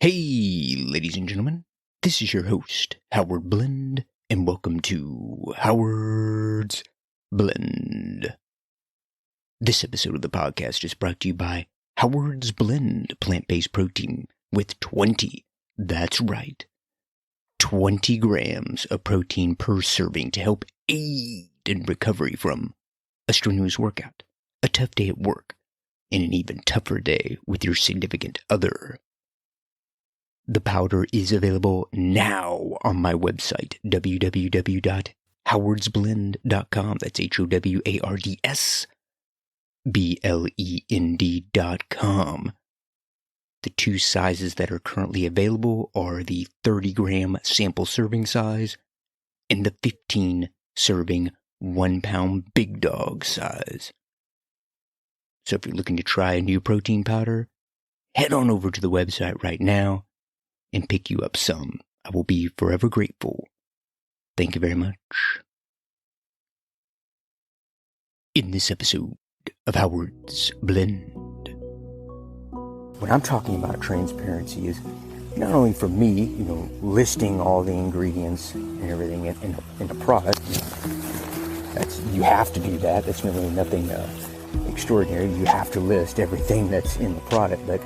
Hey, ladies and gentlemen, this is your host, Howard Blend, and welcome to Howard's Blend. This episode of the podcast is brought to you by Howard's Blend plant-based protein with 20, that's right, 20 grams of protein per serving to help aid in recovery from a strenuous workout, a tough day at work, and an even tougher day with your significant other. The powder is available now on my website, www.howardsblend.com. That's HOWARDSBLEND.com. The two sizes that are currently available are the 30-gram sample serving size and the 15-serving 1-pound big dog size. So if you're looking to try a new protein powder, head on over to the website right now and pick you up some. I will be forever grateful. Thank you very much. In this episode of Howard's Blend, what I'm talking about transparency is not only for me, listing all the ingredients and everything in a product. You have to do that. That's really nothing extraordinary. You have to list everything that's in the product, but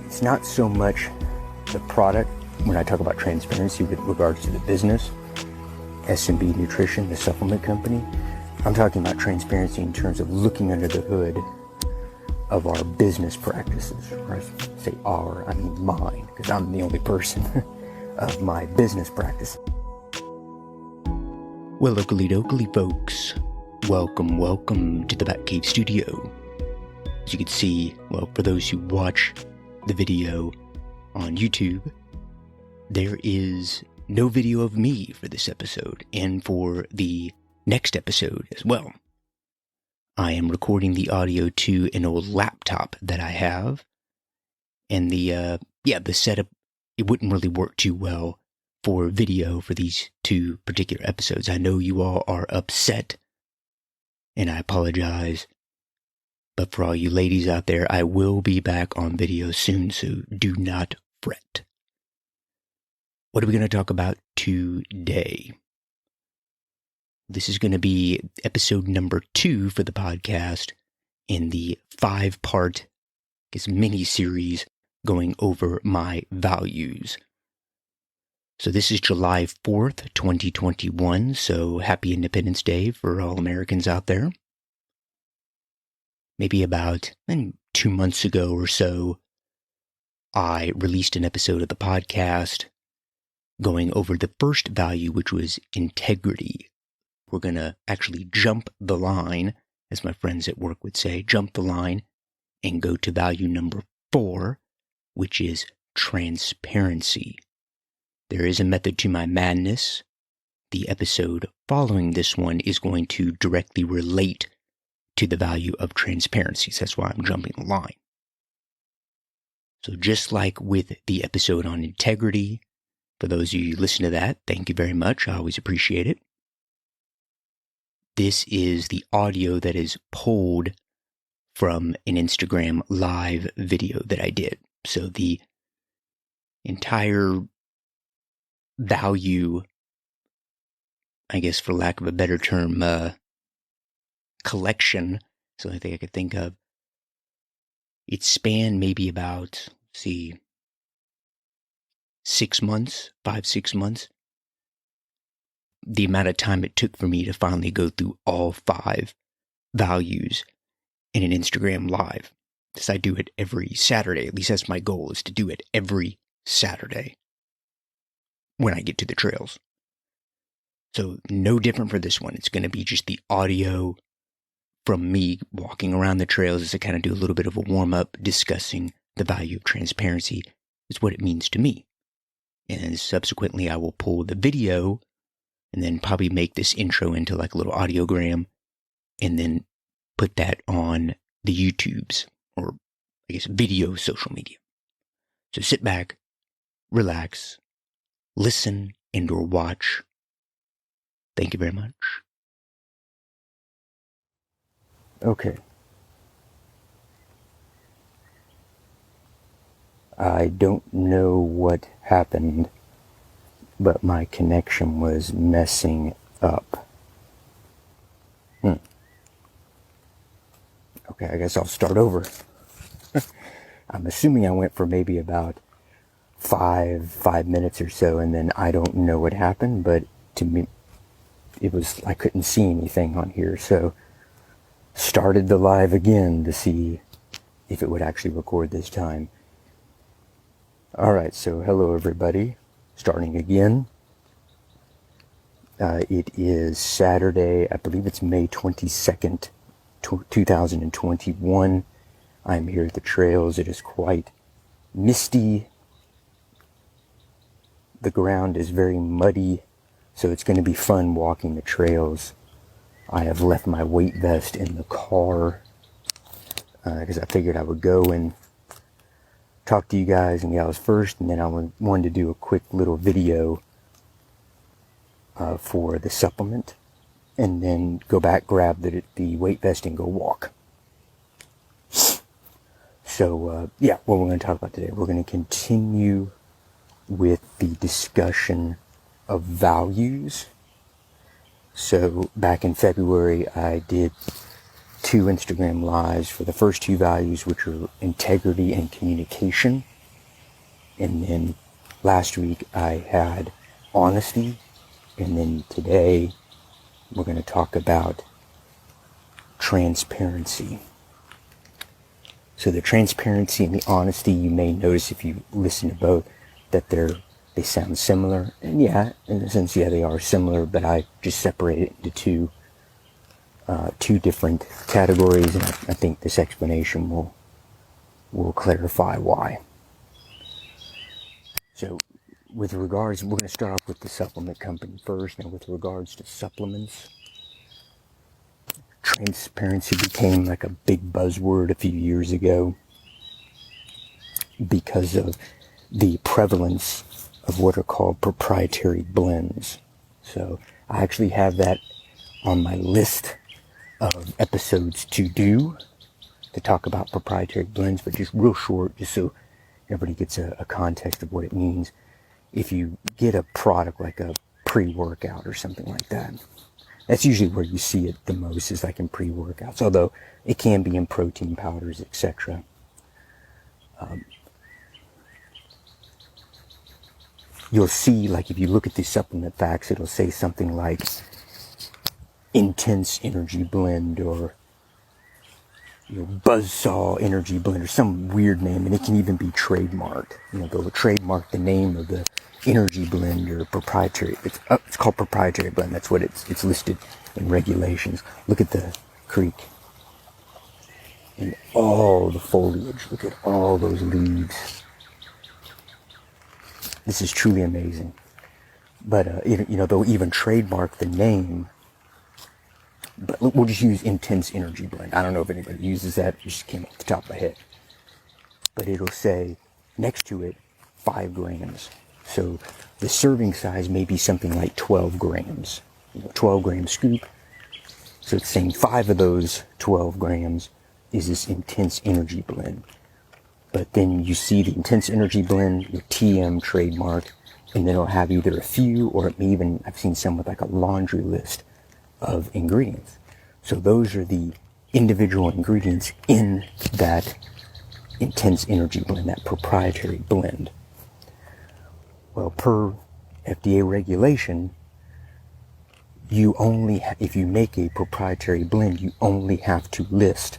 it's not so much the product when I talk about transparency with regards to the business, SMB Nutrition, the supplement company. I'm talking about transparency in terms of looking under the hood of our business practices. Or I say our, I mean mine, because I'm the only person of my business practice. Well, locally folks, welcome to the Batcave Studio. As you can see, for those who watch the video on YouTube, there is no video of me for this episode, and for the next episode as well. I am recording the audio to an old laptop that I have, and the setup, it wouldn't really work too well for video for these two particular episodes. I know you all are upset, and I apologize, but for all you ladies out there, I will be back on video soon, so do not fret. What are we going to talk about today? This is going to be episode number 2 for the podcast in the 5-part mini-series going over my values. So this is July 4th, 2021, so happy Independence Day for all Americans out there. Maybe about 2 months ago or so, I released an episode of the podcast going over the first value, which was integrity. We're going to actually jump the line, as my friends at work would say, jump the line and go to value number 4, which is transparency. There is a method to my madness. The episode following this one is going to directly relate to the value of transparency. So that's why I'm jumping the line. So just like with the episode on integrity, for those of you who listen to that, thank you very much. I always appreciate it. This is the audio that is pulled from an Instagram live video that I did. So the entire value, I guess for lack of a better term, collection, so I think I could think of, it spanned maybe about, 6 months, 5-6 months. The amount of time it took for me to finally go through all 5 values in an Instagram live. Because I do it every Saturday. At least that's my goal, is to do it every Saturday when I get to the trails. So no different for this one. It's going to be just the audio from me walking around the trails as I kind of do a little bit of a warm-up discussing the value of transparency, is what it means to me. And subsequently I will pull the video and then probably make this intro into like a little audiogram and then put that on the YouTubes, or I guess video social media. So sit back, relax, listen and or watch. Thank you very much. Okay. I don't know what happened, but my connection was messing up. Okay, I guess I'll start over. I'm assuming I went for maybe about five minutes or so, and then I don't know what happened, but to me, I couldn't see anything on here, so started the live again to see if it would actually record this time. Alright, so hello everybody, starting again. It is Saturday, I believe it's May 22nd, 2021. I'm here at the trails. It is quite misty. The ground is very muddy, so it's going to be fun walking the trails. I have left my weight vest in the car because I figured I would go and talk to you guys and gals first, and then I wanted to do a quick little video for the supplement, and then go back, grab the weight vest, and go walk. So, yeah, what we're going to talk about today, we're going to continue with the discussion of values. So, back in February, I did 2 Instagram lives for the first 2 values, which are integrity and communication. And then last week, I had honesty. And then today, we're going to talk about transparency. So the transparency and the honesty, you may notice if you listen to both, that they sound similar. And yeah, in a sense, yeah, they are similar, but I just separated it into two different categories, and I think this explanation will clarify why. So with regards, we're going to start off with the supplement company first. Now with regards to supplements, transparency became like a big buzzword a few years ago because of the prevalence of what are called proprietary blends. So I actually have that on my list of episodes to do, to talk about proprietary blends, but just real short, just so everybody gets a context of what it means. If you get a product like a pre-workout or something like that, that's usually where you see it the most, is like in pre-workouts, although it can be in protein powders, etc. You'll see, like if you look at the supplement facts, it'll say something like intense energy blend, or buzzsaw energy blend, or some weird name, and it can even be trademarked. They'll trademark the name of the energy blend or proprietary. It's called proprietary blend. That's what it's listed in regulations. Look at the creek and all the foliage. Look at all those leaves. This is truly amazing. But they'll even trademark the name. But we'll just use intense energy blend. I don't know if anybody uses that. It just came off the top of my head. But it'll say next to it 5 grams. So the serving size may be something like 12 grams. 12 gram scoop. So it's saying 5 of those 12 grams is this intense energy blend. But then you see the intense energy blend, your TM trademark, and then it'll have either a few, or it may even, I've seen some with like a laundry list of ingredients. So those are the individual ingredients in that intense energy blend, that proprietary blend. Well, per FDA regulation, if you make a proprietary blend, you only have to list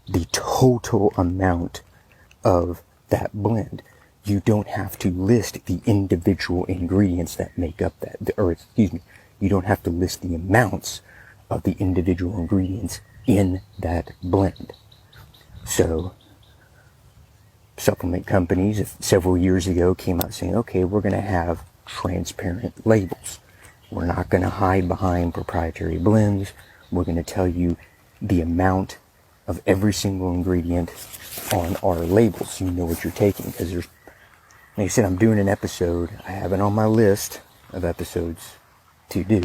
the total amount of that blend. You don't have to list the individual ingredients that make up you don't have to list the amounts of the individual ingredients in that blend. So supplement companies several years ago came out saying, okay, we're going to have transparent labels. We're not going to hide behind proprietary blends. We're going to tell you the amount of every single ingredient on our labels, so you know what you're taking. Because like I said, I'm doing an episode. I have it on my list of episodes to do,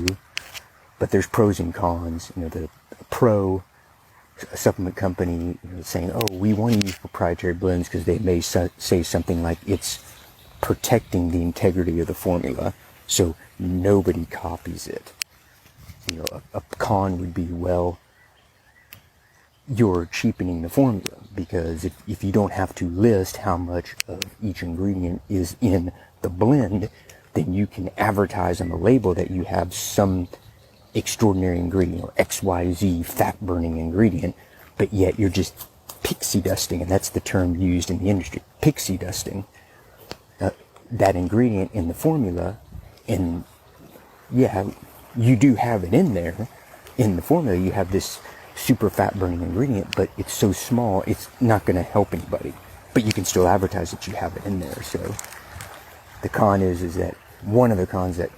but there's pros and cons. The pro a supplement company saying, oh, we want to use proprietary blends because they may say something like it's protecting the integrity of the formula, so nobody copies it. A con would be, well, you're cheapening the formula, because if you don't have to list how much of each ingredient is in the blend, then you can advertise on the label that you have some extraordinary ingredient or XYZ fat burning ingredient, but yet you're just pixie dusting, and that's the term used in the industry, pixie dusting, that ingredient in the formula. And yeah, you do have it in there in the formula. You have this super fat burning ingredient, but it's so small it's not going to help anybody, but you can still advertise that you have it in there. So the con is that one of the cons that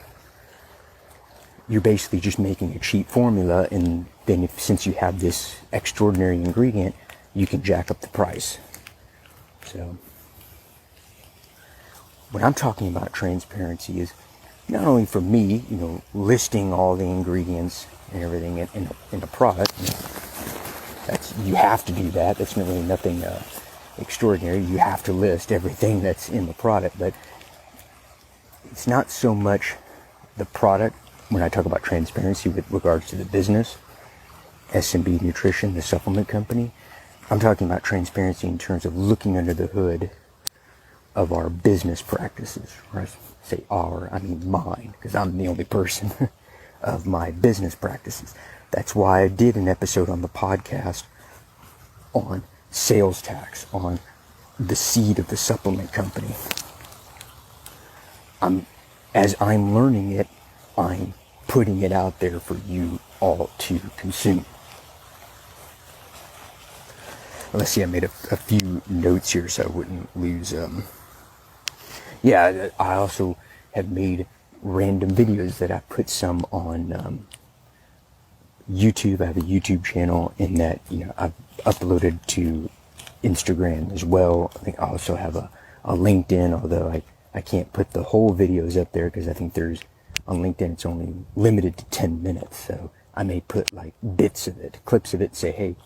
you're basically just making a cheap formula, and then since you have this extraordinary ingredient, you can jack up the price. So when I'm talking about transparency is not only for me, listing all the ingredients and everything in a product. You have to do that. That's really nothing extraordinary. You have to list everything that's in the product, but it's not so much the product when I talk about transparency with regards to the business, SMB Nutrition, the supplement company. I'm talking about transparency in terms of looking under the hood of our business practices. Or I say our, I mean mine, because I'm the only person of my business practices. That's why I did an episode on the podcast on sales tax, on the seed of the supplement company. As I'm learning it, I'm putting it out there for you all to consume. Let's see, I made a few notes here so I wouldn't lose. I also have made random videos that I put some on YouTube. I have a YouTube channel in that, I've uploaded to Instagram as well. I think I also have a LinkedIn, although I can't put the whole videos up there because I think on LinkedIn it's only limited to 10 minutes. So I may put like bits of it, clips of it, say, hey,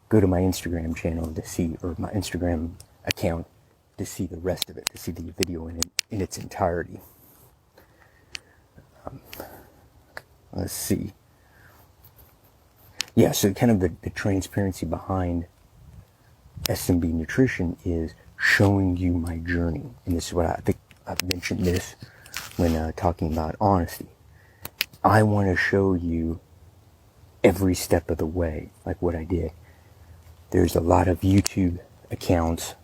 go to my Instagram channel to see, or my Instagram account to see the rest of it, to see the video in its entirety. Let's see. Yeah, so kind of the transparency behind SMB Nutrition is showing you my journey. And this is what I think I've mentioned this when talking about honesty. I want to show you every step of the way, like what I did. There's a lot of YouTube accounts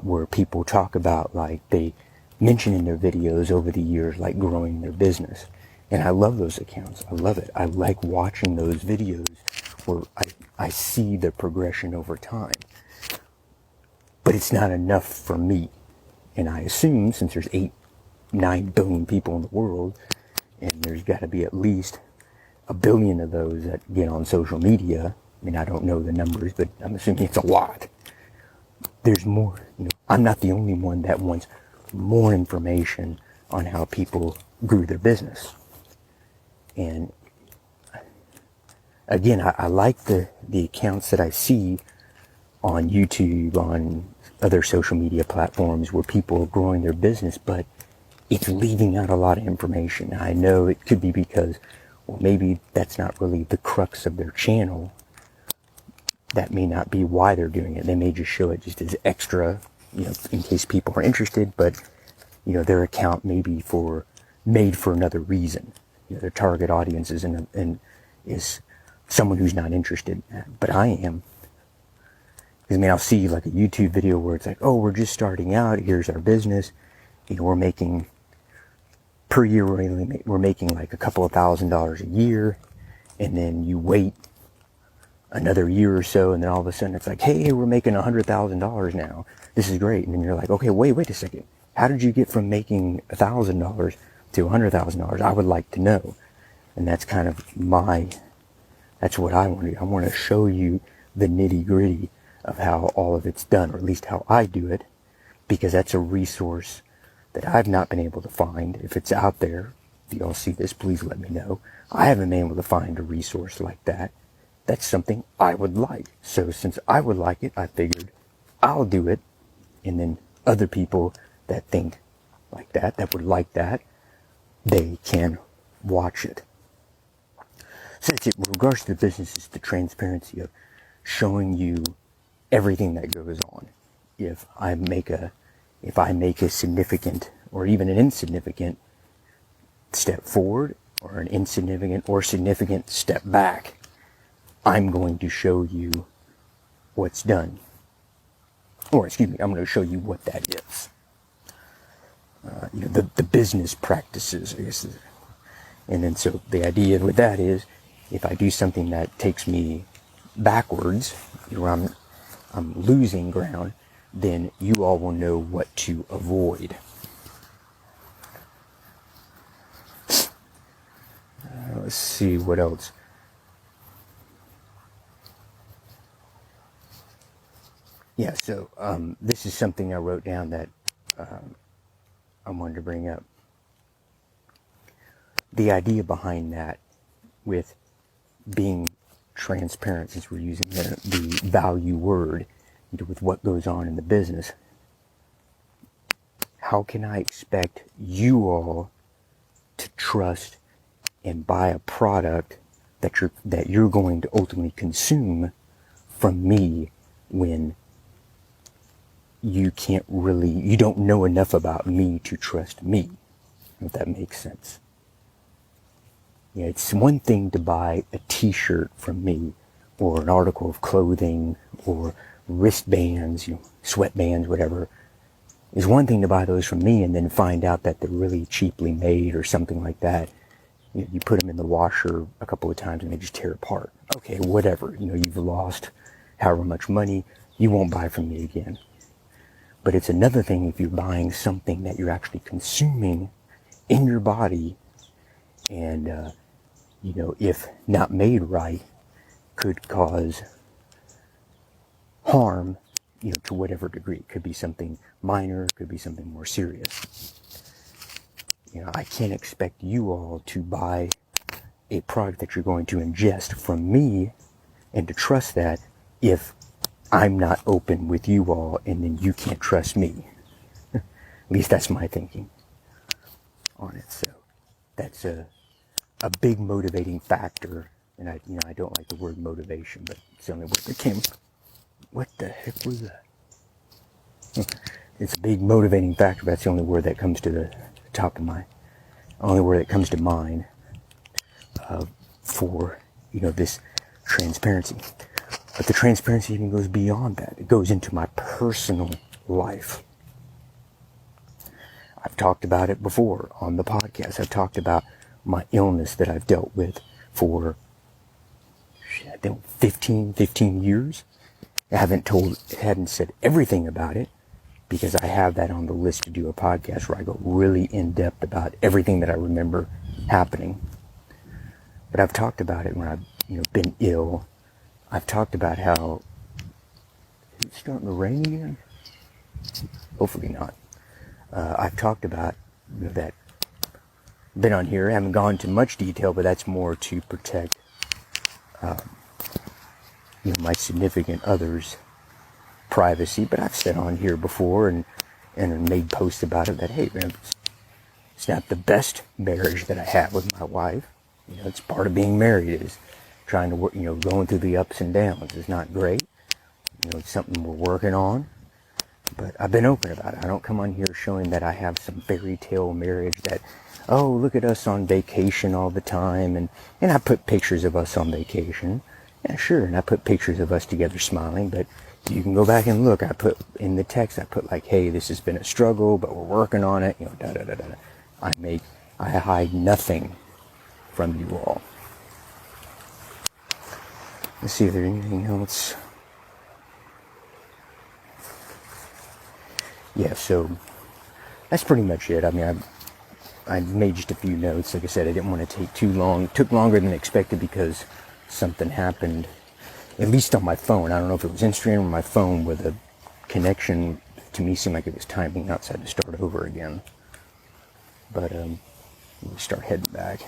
where people talk about, like, they mention in their videos over the years, like, growing their business. And I love those accounts. I love it. I like watching those videos where I see the progression over time. But it's not enough for me. And I assume, since there's 8-9 billion people in the world, and there's got to be at least 1 billion of those that get on social media. I mean, I don't know the numbers, but I'm assuming it's a lot. There's more. I'm not the only one that wants more information on how people grew their business. And again, I like the accounts that I see on YouTube, on other social media platforms where people are growing their business, but it's leaving out a lot of information. I know it could be because, well, maybe that's not really the crux of their channel. That may not be why they're doing it. They may just show it just as extra, in case people are interested, but, their account may be made for another reason. Their target audience is someone who's not interested, but I am. Because, I'll see like a YouTube video where it's like, oh, we're just starting out, here's our business, we're making, per year, we're making like a couple of $1,000s a year, and then you wait another year or so, and then all of a sudden it's like, hey, we're making $100,000 now, this is great. And then you're like, okay, wait a second, how did you get from making $1,000 to $100,000? I would like to know. And that's kind of that's what I want to do. I want to show you the nitty gritty of how all of it's done, or at least how I do it, because that's a resource that I've not been able to find. If it's out there, if y'all see this, please let me know. I haven't been able to find a resource like that that's something I would like. So since I would like it, I figured I'll do it. And then other people that think like that would like that, they can watch it. So that's it. With regards to the business, it's the transparency of showing you everything that goes on. If I make a significant or even an insignificant step forward, or an insignificant or significant step back, I'm going to show you what's done. Or excuse me, I'm going to show you what that is. The business practices, I guess. And then so the idea with that is, if I do something that takes me backwards, I'm losing ground, then you all will know what to avoid. Let's see what else. Yeah, so this is something I wrote down that I wanted to bring up. The idea behind that, with being transparent, since we're using the value word, with what goes on in the business, how can I expect you all to trust and buy a product that you're going to ultimately consume from me when you don't know enough about me to trust me, if that makes sense. Yeah, it's one thing to buy a t-shirt from me, or an article of clothing, or wristbands, sweatbands, whatever. It's one thing to buy those from me and then find out that they're really cheaply made or something like that. You put them in the washer a couple of times and they just tear apart. Okay, whatever. You've lost however much money. You won't buy from me again. But it's another thing if you're buying something that you're actually consuming in your body, and if not made right, could cause harm, to whatever degree. It could be something minor, it could be something more serious. I can't expect you all to buy a product that you're going to ingest from me and to trust that if I'm not open with you all, and then you can't trust me. At least that's my thinking on it. So that's a big motivating factor. And I don't like the word motivation, but it's the only word that came. What the heck was that? It's a big motivating factor, but that's the only word that comes to the top of only word that comes to mind for, this transparency. But the transparency even goes beyond that. It goes into my personal life. I've talked about it before on the podcast. I've talked about my illness that I've dealt with for, I think, 15 years. I hadn't said everything about it, because I have that on the list to do a podcast where I go really in depth about everything that I remember happening. But I've talked about it when I've been ill. I've talked about how it's starting to rain again. Hopefully not. I've talked about that. Been on here. I haven't gone into much detail, but that's more to protect my significant other's privacy. But I've said on here before and made posts about it that, hey, man, it's not the best marriage that I have with my wife. It's part of being married, is trying to work, going through the ups and downs. It's not great. It's something we're working on. But I've been open about it. I don't come on here showing that I have some fairy tale marriage that, oh, look at us on vacation all the time. And I put pictures of us on vacation. Yeah, sure. And I put pictures of us together smiling. But you can go back and look. I put in the text, I put like, hey, this has been a struggle, but we're working on it. I hide nothing from you all. Let's see if there's anything else. Yeah, so that's pretty much it. I mean, I made just a few notes. Like I said, I didn't want to take too long. It took longer than expected because something happened, at least on my phone. I don't know if it was Instagram or my phone, where the connection to me seemed like it was timing out, so I had to start over again. But we start heading back.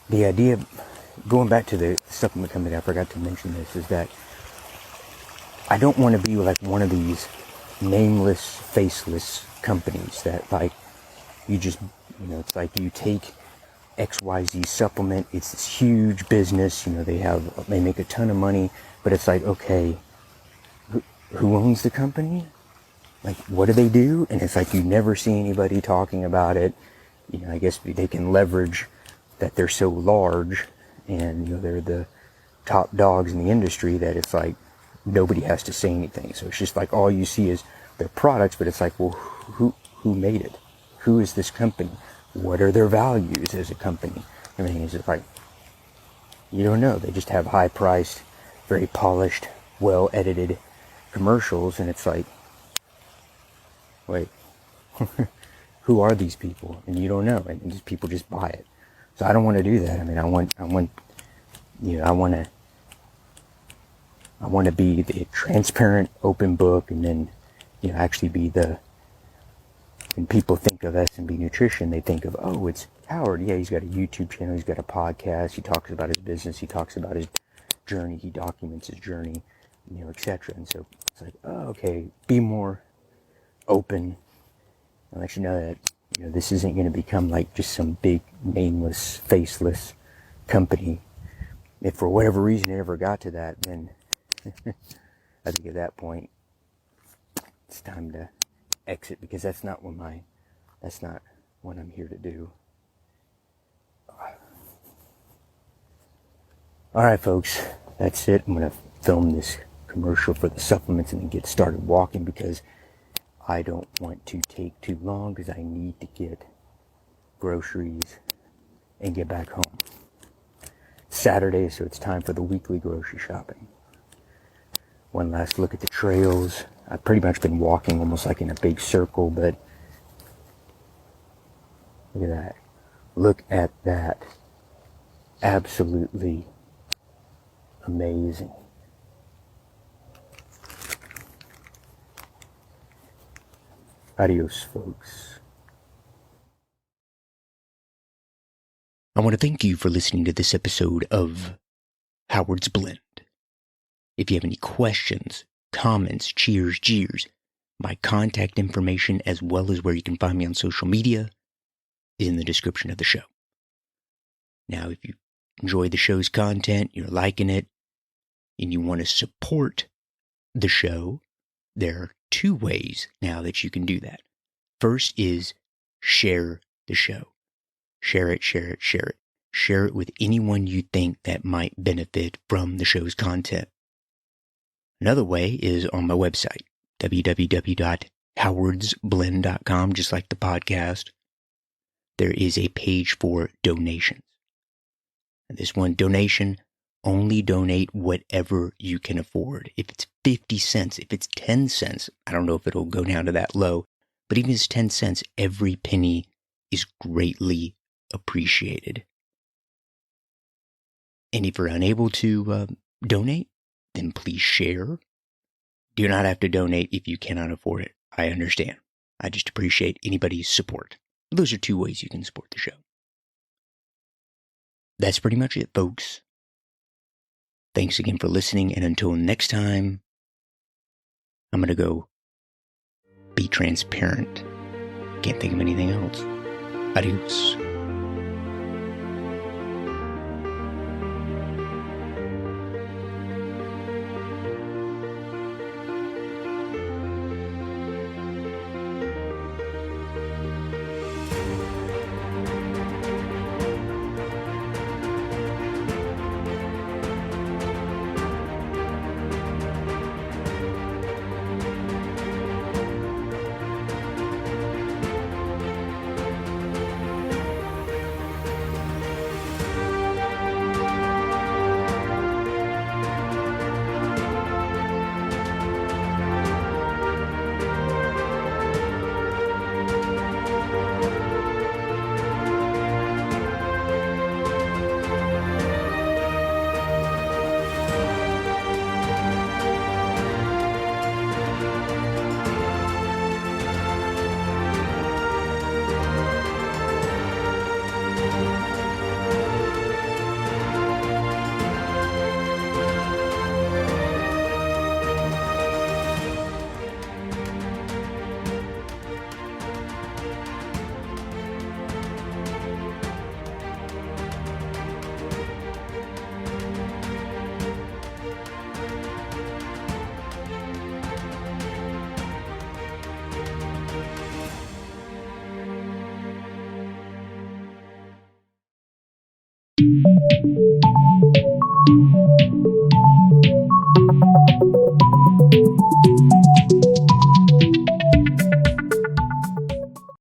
The idea, going back to the supplement company, I forgot to mention this, is that I don't want to be like one of these nameless, faceless companies that like you just, it's like you take XYZ supplement, it's this huge business, they make a ton of money, but it's like, okay, who owns the company? Like, what do they do? And it's like you never see anybody talking about it. I guess they can leverage that they're so large and, they're the top dogs in the industry that it's like nobody has to say anything. So it's just like all you see is their products, but it's like, well, who made it? Who is this company? What are their values as a company? Everything is just like, you don't know. They just have high-priced, very polished, well-edited commercials, and it's like, wait, who are these people? And you don't know, and these people just buy it. So I don't want to do that. I mean, I want to be the transparent, open book, and then, actually be when people think of SMB Nutrition, they think of, oh, it's Howard. Yeah, he's got a YouTube channel, he's got a podcast, he talks about his business, he talks about his journey, he documents his journey, etc. And so it's like, oh, okay, be more open. I'll let you know that, this isn't going to become like just some big, nameless, faceless company. If for whatever reason it ever got to that, then I think at that point, it's time to exit, because that's not what I'm here to do. Alright folks, that's it. I'm going to film this commercial for the supplements and then get started walking, because I don't want to take too long, because I need to get groceries and get back home. It's Saturday, so it's time for the weekly grocery shopping. One last look at the trails. I've pretty much been walking almost like in a big circle, but look at that. Look at that. Absolutely amazing. Adios, folks. I want to thank you for listening to this episode of Howard's Blend. If you have any questions, comments, cheers, jeers, my contact information, as well as where you can find me on social media, is in the description of the show. Now, if you enjoy the show's content, you're liking it, and you want to support the show, there are two ways now that you can do that. First is share the show. Share it, share it, share it. Share it with anyone you think that might benefit from the show's content. Another way is on my website, www.howardsblend.com, just like the podcast. There is a page for donations. And this one, donation, only donate whatever you can afford. If it's 50 cents, if it's 10 cents, I don't know if it'll go down to that low, but even if it's 10 cents, every penny is greatly appreciated. And if you're unable to donate, then please share. Do not have to donate if you cannot afford it. I understand. I just appreciate anybody's support. Those are two ways you can support the show. That's pretty much it, folks. Thanks again for listening, and until next time, I'm going to go be transparent. Can't think of anything else. Adios. Bye.